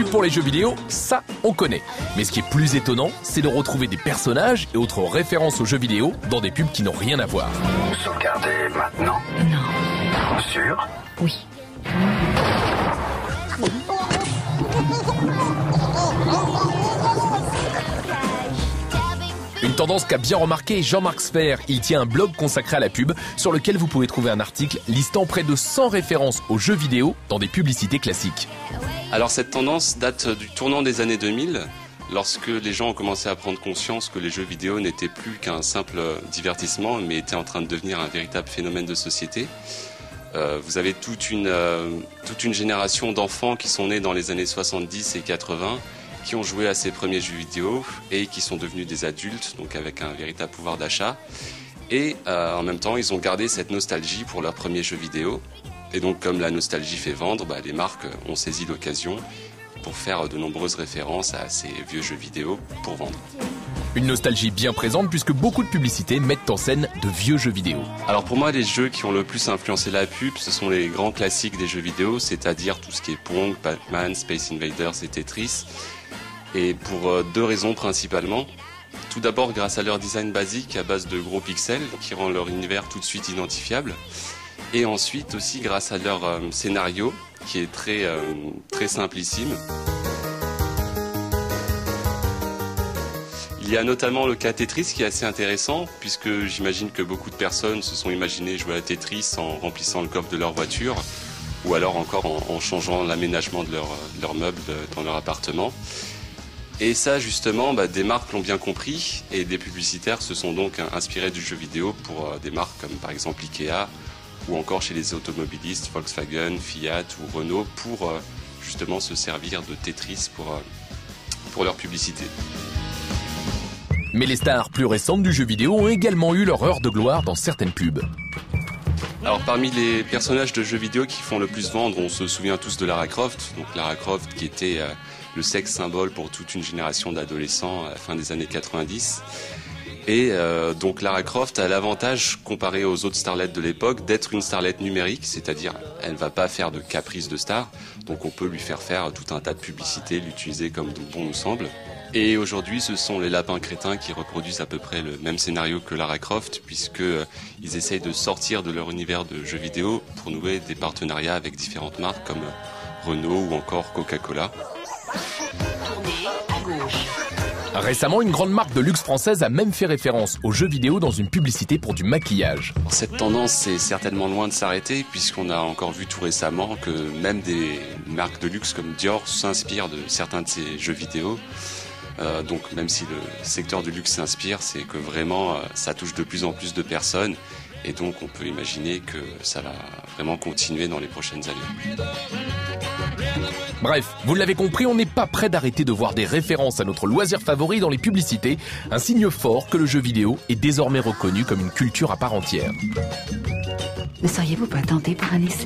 pubs pour les jeux vidéo, ça, on connaît. Mais ce qui est plus étonnant, c'est de retrouver des personnages et autres références aux jeux vidéo dans des pubs qui n'ont rien à voir. Sauvegardez maintenant. Non. Sûr? Oui. Une tendance qu'a bien remarqué Jean-Marc Sfer. Il tient un blog consacré à la pub sur lequel vous pouvez trouver un article listant près de 100 références aux jeux vidéo dans des publicités classiques. Alors cette tendance date du tournant des années 2000, lorsque les gens ont commencé à prendre conscience que les jeux vidéo n'étaient plus qu'un simple divertissement, mais étaient en train de devenir un véritable phénomène de société. Vous avez toute une génération d'enfants qui sont nés dans les années 70 et 80, qui ont joué à ces premiers jeux vidéo et qui sont devenus des adultes, donc avec un véritable pouvoir d'achat. Et en même temps, ils ont gardé cette nostalgie pour leurs premiers jeux vidéo. Et donc, comme la nostalgie fait vendre, les marques ont saisi l'occasion pour faire de nombreuses références à ces vieux jeux vidéo pour vendre. Une nostalgie bien présente puisque beaucoup de publicités mettent en scène de vieux jeux vidéo. Alors pour moi, les jeux qui ont le plus influencé la pub, ce sont les grands classiques des jeux vidéo, c'est-à-dire tout ce qui est Pong, Pac-Man, Space Invaders et Tetris. Et pour deux raisons principalement. Tout d'abord grâce à leur design basique à base de gros pixels qui rend leur univers tout de suite identifiable. Et ensuite aussi grâce à leur scénario qui est très simplissime. Il y a notamment le cas Tetris qui est assez intéressant puisque j'imagine que beaucoup de personnes se sont imaginées jouer à Tetris en remplissant le coffre de leur voiture ou alors encore en changeant l'aménagement de leur meuble dans leur appartement. Et ça, justement, des marques l'ont bien compris et des publicitaires se sont donc inspirés du jeu vidéo pour des marques comme par exemple Ikea ou encore chez les automobilistes Volkswagen, Fiat ou Renault pour justement se servir de Tetris pour leur publicité. Mais les stars plus récentes du jeu vidéo ont également eu leur heure de gloire dans certaines pubs. Alors parmi les personnages de jeux vidéo qui font le plus vendre, on se souvient tous de Lara Croft. Donc Lara Croft qui était le sexe symbole pour toute une génération d'adolescents à la fin des années 90. Et donc Lara Croft a l'avantage, comparé aux autres starlettes de l'époque, d'être une starlette numérique, c'est-à-dire elle ne va pas faire de caprice de star, donc on peut lui faire tout un tas de publicités, l'utiliser comme bon nous semble. Et aujourd'hui, ce sont les lapins crétins qui reproduisent à peu près le même scénario que Lara Croft, puisqu'ils essayent de sortir de leur univers de jeux vidéo pour nouer des partenariats avec différentes marques comme Renault ou encore Coca-Cola. Récemment, une grande marque de luxe française a même fait référence aux jeux vidéo dans une publicité pour du maquillage. Cette tendance est certainement loin de s'arrêter puisqu'on a encore vu tout récemment que même des marques de luxe comme Dior s'inspirent de certains de ces jeux vidéo. Donc même si le secteur du luxe s'inspire, c'est que vraiment ça touche de plus en plus de personnes et donc on peut imaginer que ça va vraiment continuer dans les prochaines années. Bref, vous l'avez compris, on n'est pas prêt d'arrêter de voir des références à notre loisir favori dans les publicités, un signe fort que le jeu vidéo est désormais reconnu comme une culture à part entière. Ne seriez-vous pas tenté par un essai ?